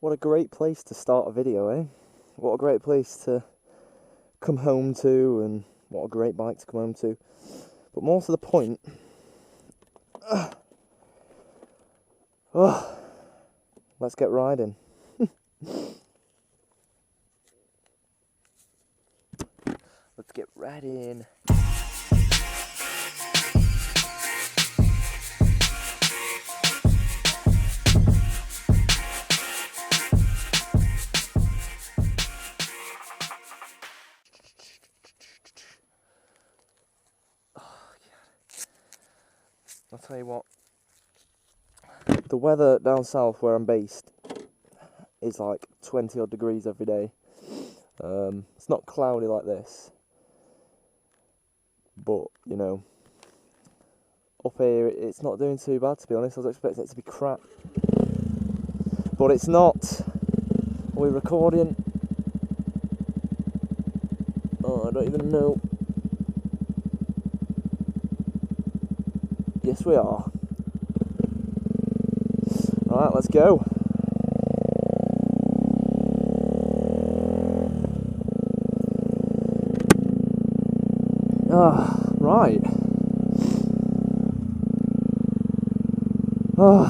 What a great place to start a video, eh? What a great place to come home to, and what a great bike to come home to. But more to the point, let's get riding. Let's get riding. I'll tell you what, the weather down south where I'm based is like 20 odd degrees every day. It's not cloudy like this, but you know, up here it's not doing too bad, to be honest. I was expecting it to be crap, but it's not. Are we recording? Oh, I don't even know. Yes, we are. Right, let's go. Right.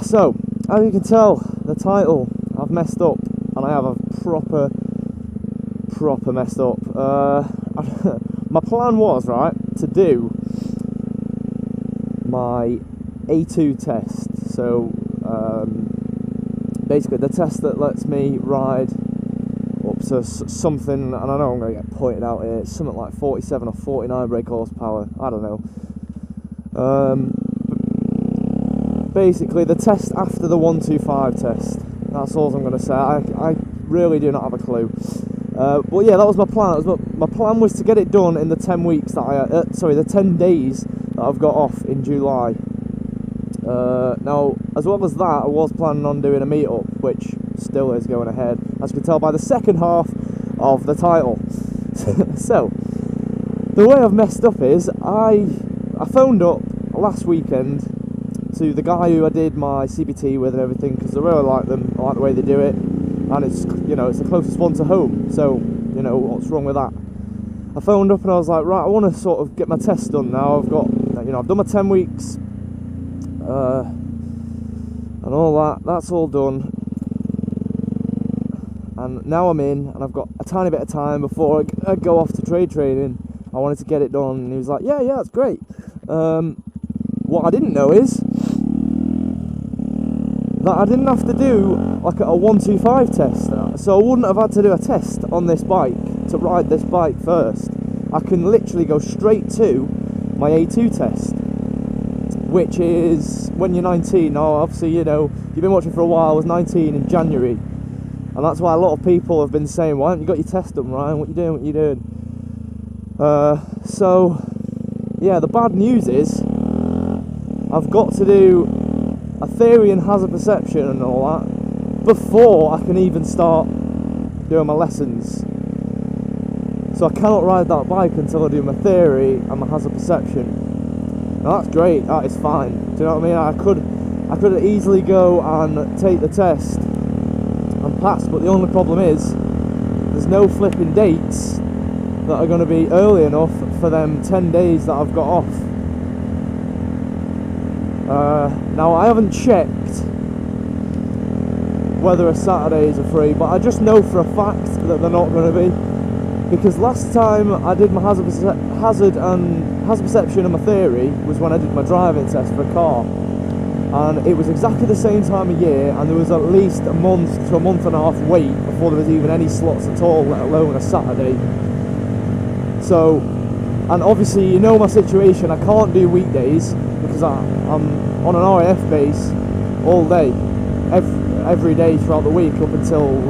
So, as you can tell, the title, I've messed up, and I have a proper messed up. My plan was, right, to do my A2 test, so basically the test that lets me ride up to something, and I know I'm going to get pointed out here, it's something like 47 or 49 brake horsepower, I don't know. Basically the test after the 125 test, that's all I'm going to say. I really do not have a clue. But yeah, that was my plan. My plan was to get it done in the 10 weeks that the 10 days that I've got off in July. Now, as well as that, I was planning on doing a meet-up, which still is going ahead, as you can tell by the second half of the title. So, the way I've messed up is, I phoned up last weekend to the guy who I did my CBT with and everything, because I really like them, I like the way they do it, and it's, you know, it's the closest one to home, so, you know, what's wrong with that? I phoned up and I was like, right, I want to sort of get my test done now. I've got, you know, I've done my 10 weeks, and all that, that's all done. And now I'm in, and I've got a tiny bit of time before I go off to trade training. I wanted to get it done, and he was like, yeah, that's great. What I didn't know is that I didn't have to do like a 125 test, so I wouldn't have had to do a test on this bike to ride this bike first. I can literally go straight to my A2 test, which is when you're 19. Now, obviously, you know, you've been watching for a while. I was 19 in January, and that's why a lot of people have been saying, why haven't you got your test done, Ryan? What you doing? So, yeah, the bad news is I've got to do a theory and hazard perception and all that before I can even start doing my lessons. So I cannot ride that bike until I do my theory and my hazard perception. Now that's great, that is fine. Do you know what I mean? I could easily go and take the test and pass, but the only problem is there's no flipping dates that are going to be early enough for them 10 days that I've got off. Now I haven't checked whether a Saturdays are free, but I just know for a fact that they're not going to be, because last time I did my hazard perception and my theory was when I did my driving test for a car, and it was exactly the same time of year, and there was at least a month to a month and a half wait before there was even any slots at all, let alone a Saturday. So, and obviously you know my situation, I can't do weekdays because I'm on an RAF base all day, every day throughout the week up until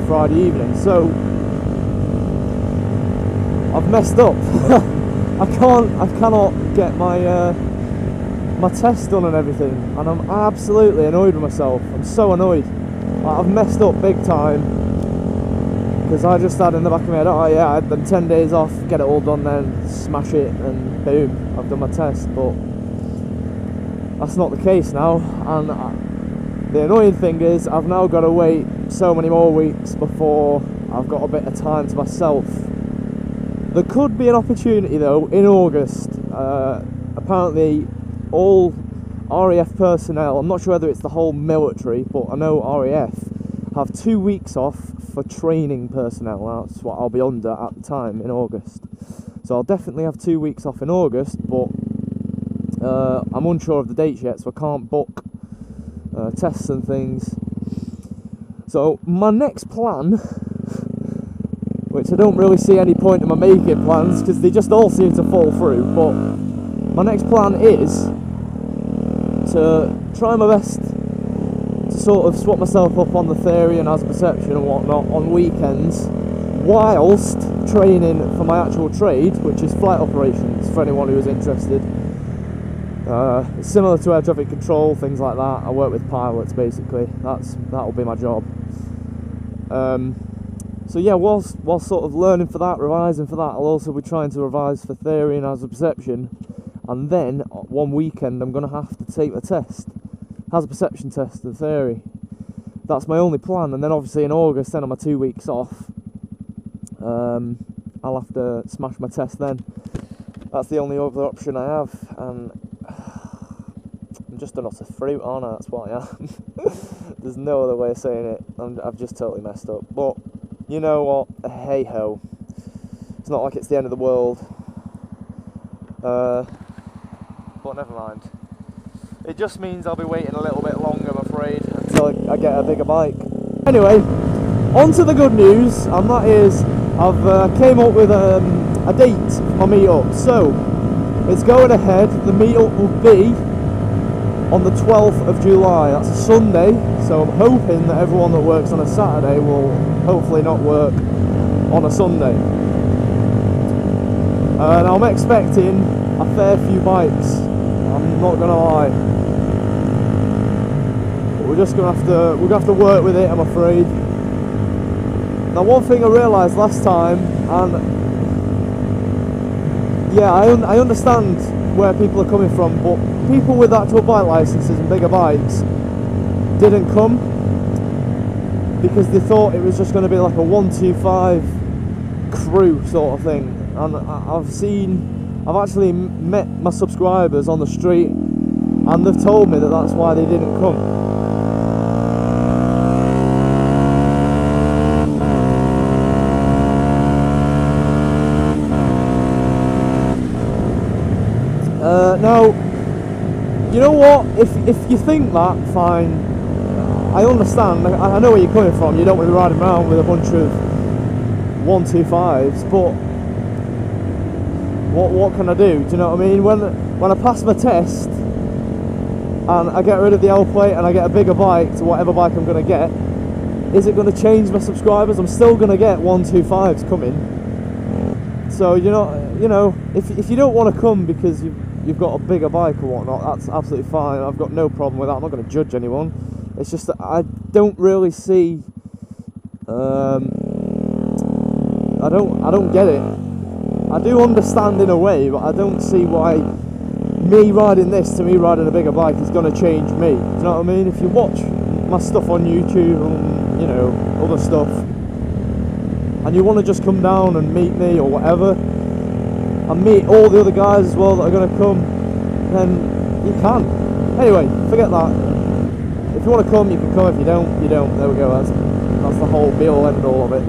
Friday evening. So I've messed up. I cannot get my my test done and everything, and I'm absolutely annoyed with myself. I'm so annoyed. I've messed up big time, because I just had in the back of my head, oh yeah, I had them 10 days off, get it all done then, smash it, and boom, I've done my test. But that's not the case now, and the annoying thing is I've now got to wait so many more weeks before I've got a bit of time to myself. There could be an opportunity though in August. Apparently all RAF personnel, I'm not sure whether it's the whole military, but I know RAF have 2 weeks off for training personnel. That's what I'll be under at the time in August. So I'll definitely have 2 weeks off in August, but I'm unsure of the dates yet, so I can't book tests and things. So my next plan, which I don't really see any point in my making plans because they just all seem to fall through, but my next plan is to try my best to sort of swap myself up on the theory and hazard perception and whatnot on weekends, whilst training for my actual trade, which is flight operations, for anyone who is interested. It's similar to air traffic control, things like that. I work with pilots basically. That'll be my job. So yeah, whilst sort of learning for that, revising for that, I'll also be trying to revise for theory and hazard perception. And then one weekend I'm going to have to take the test, hazard perception test and theory. That's my only plan. And then obviously in August, then on my 2 weeks off, I'll have to smash my test then. That's the only other option I have. And I'm just a nut of fruit, aren't I? That's what I am. There's no other way of saying it. I've just totally messed up. But you know what? Hey ho. It's not like it's the end of the world. But never mind. It just means I'll be waiting a little bit longer, I'm afraid, until I get a bigger bike. Anyway, on to the good news, and that is I've came up with a date for my meet-up. So it's going ahead. The meet-up will be on the 12th of July. That's a Sunday, so I'm hoping that everyone that works on a Saturday will hopefully not work on a Sunday. And I'm expecting a fair few bikes, I'm not gonna lie. But we're gonna have to work with it, I'm afraid. Now one thing I realised last time, and yeah, I understand where people are coming from, but people with actual bike licenses and bigger bikes didn't come because they thought it was just going to be like a 125 crew sort of thing. And I've actually met my subscribers on the street and they've told me that that's why they didn't come. Now, you know what, if you think that, fine, I understand, I know where you're coming from. You don't want to be riding around with a bunch of 125s, but what can I do? Do you know what I mean? When I pass my test and I get rid of the L plate and I get a bigger bike to whatever bike I'm going to get, is it going to change my subscribers? I'm still going to get 125s coming. So you know, if you don't want to come because you've got a bigger bike or whatnot, that's absolutely fine. I've got no problem with that. I'm not going to judge anyone. It's just that I don't really see. I don't get it. I do understand in a way, but I don't see why me riding this to me riding a bigger bike is going to change me. Do you know what I mean? If you watch my stuff on YouTube and, you know, other stuff, and you want to just come down and meet me or whatever, and meet all the other guys as well that are going to come, then you can. Anyway, forget that. If you want to come, you can come. If you don't, you don't. There we go. That's the whole be-all, end-all of it.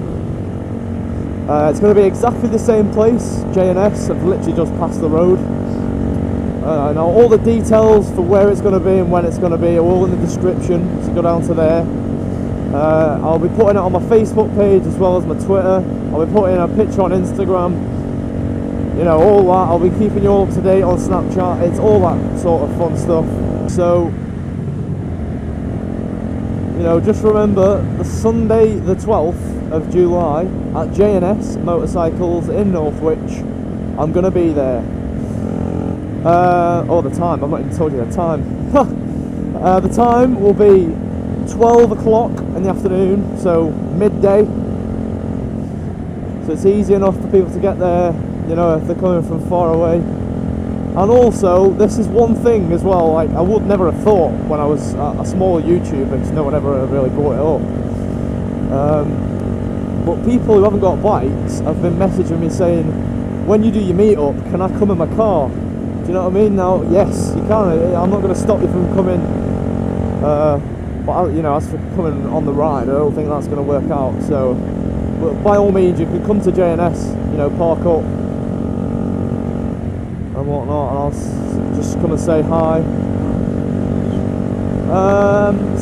It's going to be exactly the same place, J&S. I've literally just passed the road. Now all the details for where it's going to be and when it's going to be are all in the description, so go down to there. I'll be putting it on my Facebook page as well as my Twitter. I'll be putting a picture on Instagram. You know, all that. I'll be keeping you all up to date on Snapchat. It's all that sort of fun stuff. So, you know, just remember the Sunday the 12th of July at J&S Motorcycles in Northwich. I'm going to be there. Oh, the time. I've not even told you the time. The time will be 12 o'clock in the afternoon, so midday. So it's easy enough for people to get there, you know, if they're coming from far away. And also, this is one thing as well, like I would never have thought when I was a small YouTuber, because no one ever really brought it up. But people who haven't got bikes have been messaging me saying, when you do your meetup, can I come in my car? Do you know what I mean? Now, yes, you can. I'm not going to stop you from coming. But you know, as for coming on the ride, I don't think that's going to work out. So, but by all means, you can come to JNS. You know, park up and whatnot, and I'll just come and say hi.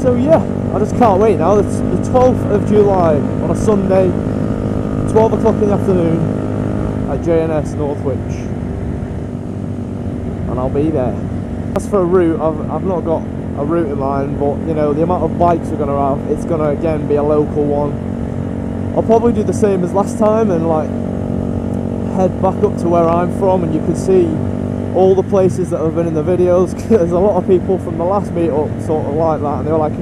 So yeah, I just can't wait now. It's the 12th of July on a Sunday, 12 o'clock in the afternoon at JNS Northwich, and I'll be there. As for a route, I've not got a route in mind, but you know, the amount of bikes we're going to have, it's going to again be a local one. I'll probably do the same as last time and like head back up to where I'm from, and you can see all the places that have been in the videos. There's a lot of people from the last meetup sort of like that, and they were like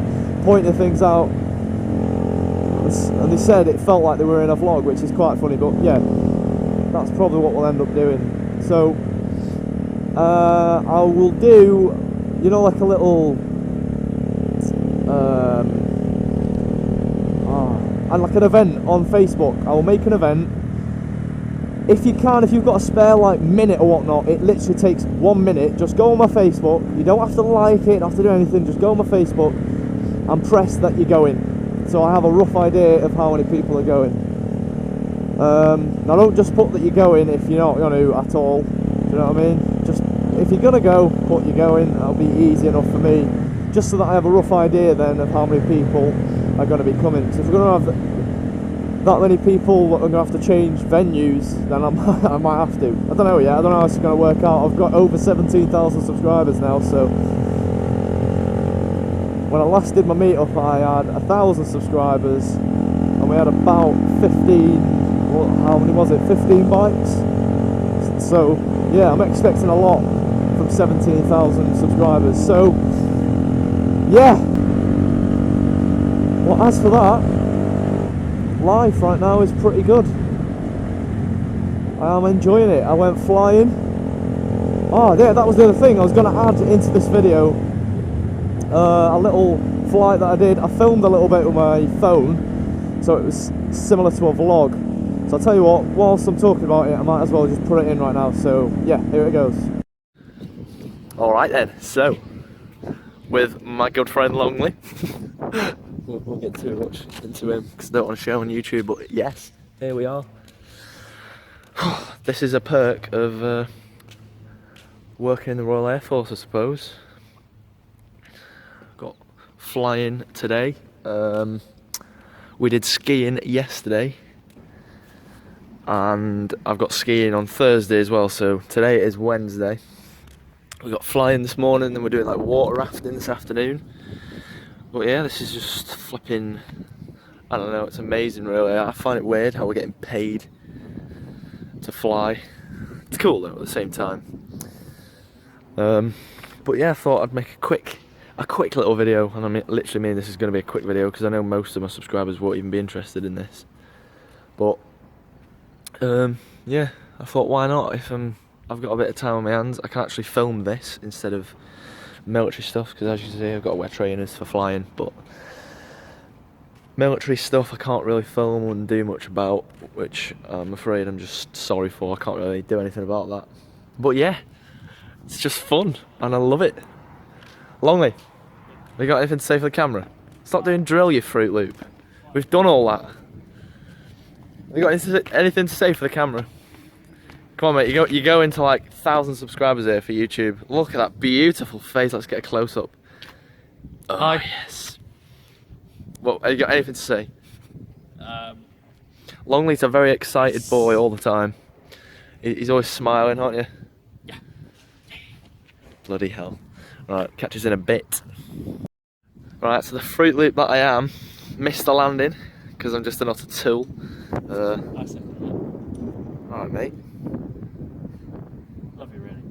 pointing things out, and they said it felt like they were in a vlog, which is quite funny. But yeah, that's probably what we'll end up doing. So I will do, you know, like a little and like an event on Facebook. I will make an event. If you can, if you've got a spare like minute or whatnot, it literally takes 1 minute. Just go on my Facebook. You don't have to like it, don't have to do anything. Just go on my Facebook and press that you're going. So I have a rough idea of how many people are going. Now don't just put that you're going if you're not going to at all. Do you know what I mean? Just if you're going to go, put you're going. That'll be easy enough for me. Just so that I have a rough idea then of how many people are going to be coming. So if we're going to have that many people that are going to have to change venues, then I might have to. I don't know yet. I don't know how it's going to work out. I've got over 17,000 subscribers now, so when I last did my meetup, I had 1,000 subscribers, and we had about 15. Well, how many was it? 15 bikes. So yeah, I'm expecting a lot from 17,000 subscribers. So yeah. Well, as for that, life right now is pretty good. I am enjoying it. I went flying. Oh yeah, that was the other thing I was going to add into this video. A little flight that I did. I filmed a little bit with my phone, so it was similar to a vlog. So I'll tell you what, whilst I'm talking about it, I might as well just put it in right now. So yeah, here it goes. Alright then, so with my good friend Longley. We'll get too much into him because I don't want to show on YouTube, but yes, here we are. This is a perk of working in the Royal Air Force, I suppose. Got flying today. We did skiing yesterday, and I've got skiing on Thursday as well, so today is Wednesday. We got flying this morning, then we're doing like water rafting this afternoon. But yeah, this is just flipping, I don't know, it's amazing really. I find it weird how we're getting paid to fly. It's cool though at the same time. But yeah, I thought I'd make a quick little video, and I literally mean this is going to be a quick video because I know most of my subscribers won't even be interested in this. But yeah, I thought why not, if I've got a bit of time on my hands, I can actually film this instead of military stuff, because as you can see I've got to wear trainers for flying, but military stuff I can't really film and do much about, which I'm afraid I'm just sorry for. I can't really do anything about that. But yeah, it's just fun and I love it. Longley, have you got anything to say for the camera? Stop doing drill, you Fruit Loop. We've done all that. Have you got anything to say for the camera? Come on mate, you go into like 1,000 subscribers here for YouTube. Look at that beautiful face, let's get a close up. Oh hi. Yes. Well, have you got anything to say? Longley's a very excited boy all the time. He's always smiling, aren't you? Yeah. Bloody hell. Right, catch us in a bit. Right, so the Fruit Loop that I am, missed the landing, because I'm just an utter tool. Alright mate. Love you, really.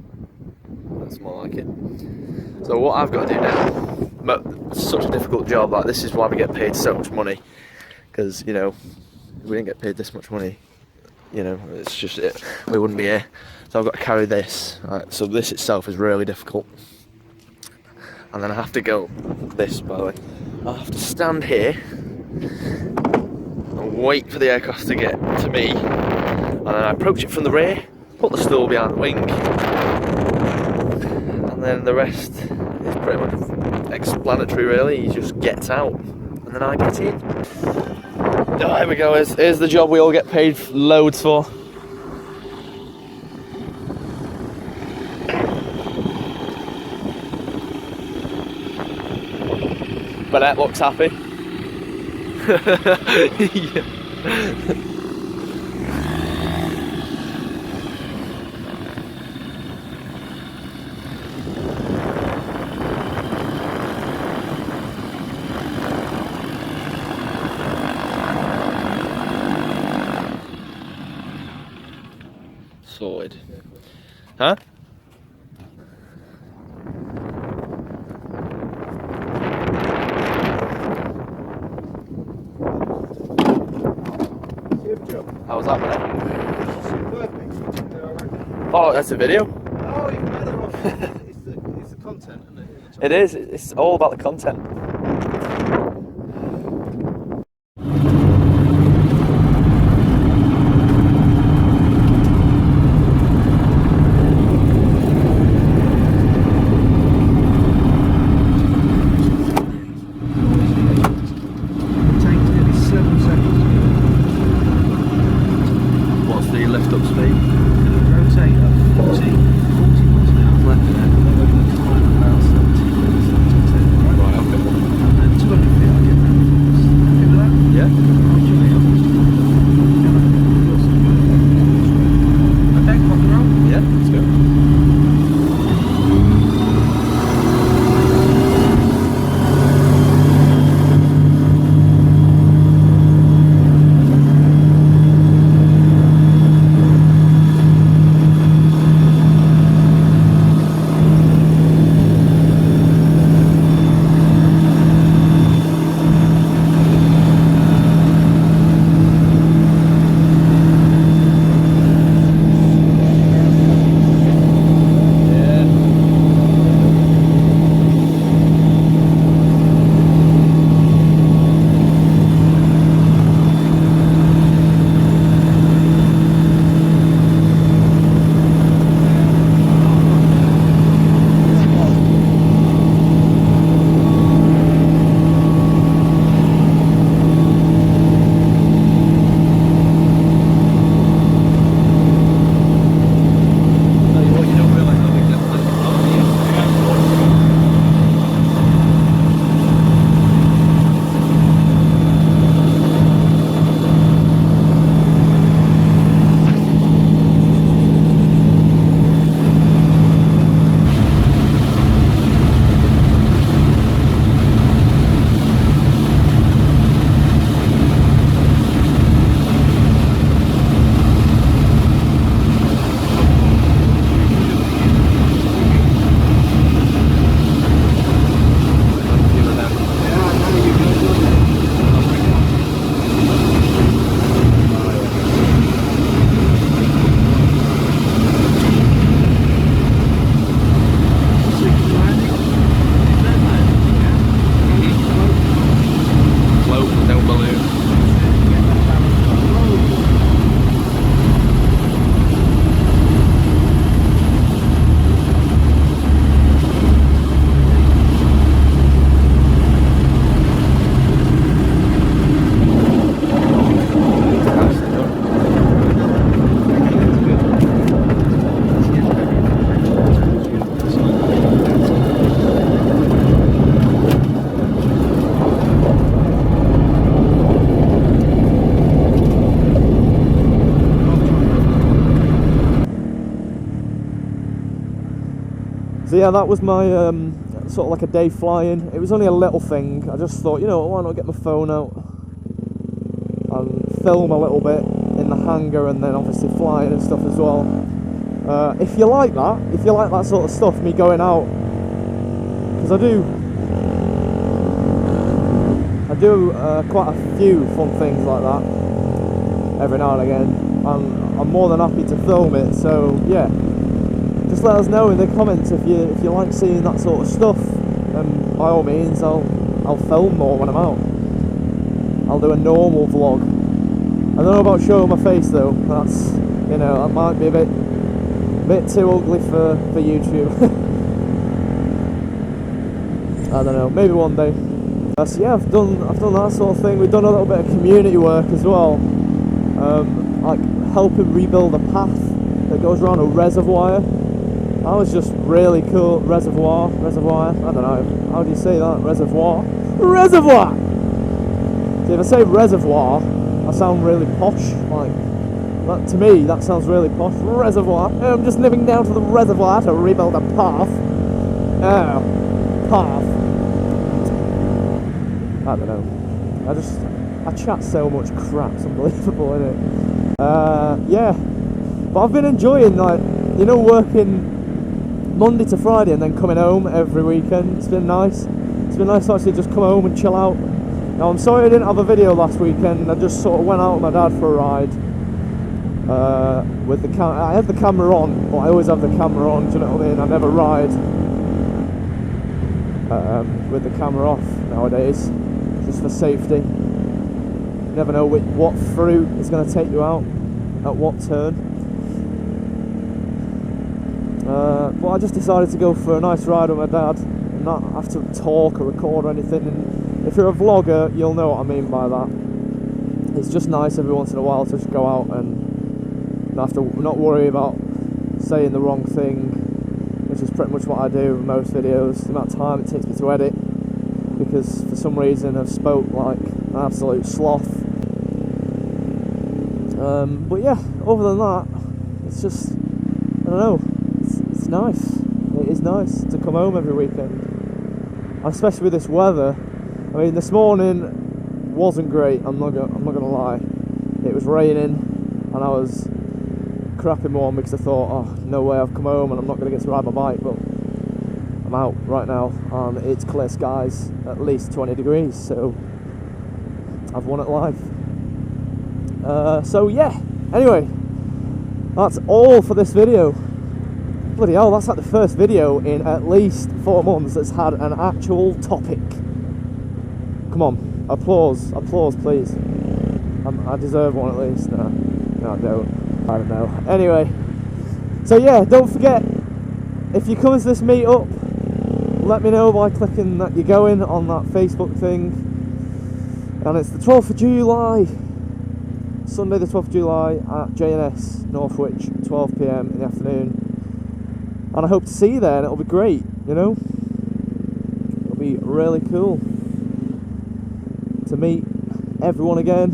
That's more like it. So what I've got to do now, it's such a difficult job, like this is why we get paid so much money, because you know, if we didn't get paid this much money, you know, it's just it, we wouldn't be here. So I've got to carry this, right, so this itself is really difficult, and then I have to go this, by the way, I have to stand here wait for the aircraft to get to me, and then I approach it from the rear, put the stool behind the wing, and then the rest is pretty much explanatory really. He just gets out, and then I get in. Oh, there we go, here's the job we all get paid loads for. Bennett looks happy. Yeah. Sorted. Huh? How was that, man? Oh, that's a video? Oh, even better. It's the content, isn't it? It is, it's all about the content. Lift up speed. Rotate at 40 miles an hour left there, and then we're going to climb about 70 miles right, okay. And then 200 feet I'll get down. Happy with that? Yeah. Okay, rock and roll? Yeah, let's go. So yeah, that was my sort of like a day flying. It was only a little thing. I just thought, you know, why not get my phone out and film a little bit in the hangar, and then obviously flying and stuff as well. If you like that sort of stuff, me going out, because I do quite a few fun things like that every now and again, and I'm more than happy to film it. So yeah, just let us know in the comments if you like seeing that sort of stuff, and by all means I'll film more when I'm out. I'll do a normal vlog I don't know about showing my face though. That's, you know, that might be a bit too ugly for YouTube. I don't know, maybe one day. So yeah, I've done that sort of thing. We've done a little bit of community work as well, like helping rebuild a path that goes around a reservoir. That was just really cool. Reservoir. I don't know. How do you say that? Reservoir. See, if I say reservoir, I sound really posh. Like that, to me, that sounds really posh. Reservoir. I'm just nipping down to the reservoir to rebuild a path. Oh, path. I don't know. I chat so much crap. It's unbelievable, isn't it? Yeah. But I've been enjoying, like, you know, working Monday to Friday and then coming home every weekend. It's been nice. It's been nice to actually just come home and chill out. Now, I'm sorry I didn't have a video last weekend. I just sort of went out with my dad for a ride. With the I had the camera on, but I always have the camera on. Do you know what I mean? I never ride with the camera off nowadays, just for safety. You never know what fruit is going to take you out at what turn. But I just decided to go for a nice ride with my dad and not have to talk or record or anything. And if you're a vlogger, you'll know what I mean by that. It's just nice every once in a while to just go out and not worry about saying the wrong thing, which is pretty much what I do with most videos. The amount of time it takes me to edit, because for some reason I've spoke like an absolute sloth. But yeah, other than that, it's just, I don't know, it's nice. It is nice to come home every weekend, and especially with this weather. I mean, this morning wasn't great. I'm not gonna lie. It was raining, and I was crapping one because I thought, oh, no way, I've come home and I'm not gonna get to ride my bike. But I'm out right now, and it's clear skies, at least 20 degrees. So I've won at life. So yeah. Anyway, that's all for this video. Bloody hell, that's like the first video in at least 4 months that's had an actual topic. Come on, applause, please. I deserve one at least. No, I don't. I don't know. Anyway, so yeah, don't forget, if you come to this meet-up, let me know by clicking that you're going on that Facebook thing. And it's the 12th of July. Sunday the 12th of July at J&S Northwich, 12 PM in the afternoon. And I hope to see you there, and it'll be great, you know? It'll be really cool to meet everyone again.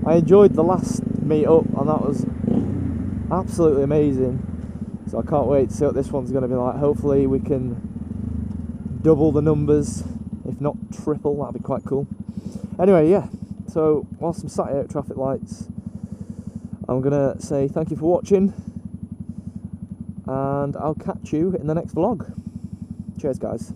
I enjoyed the last meet-up, and that was absolutely amazing. So I can't wait to see what this one's going to be like. Hopefully we can double the numbers, if not triple. That'd be quite cool. Anyway, yeah. So whilst I'm sat here at traffic lights, I'm gonna say thank you for watching, and I'll catch you in the next vlog. Cheers, guys.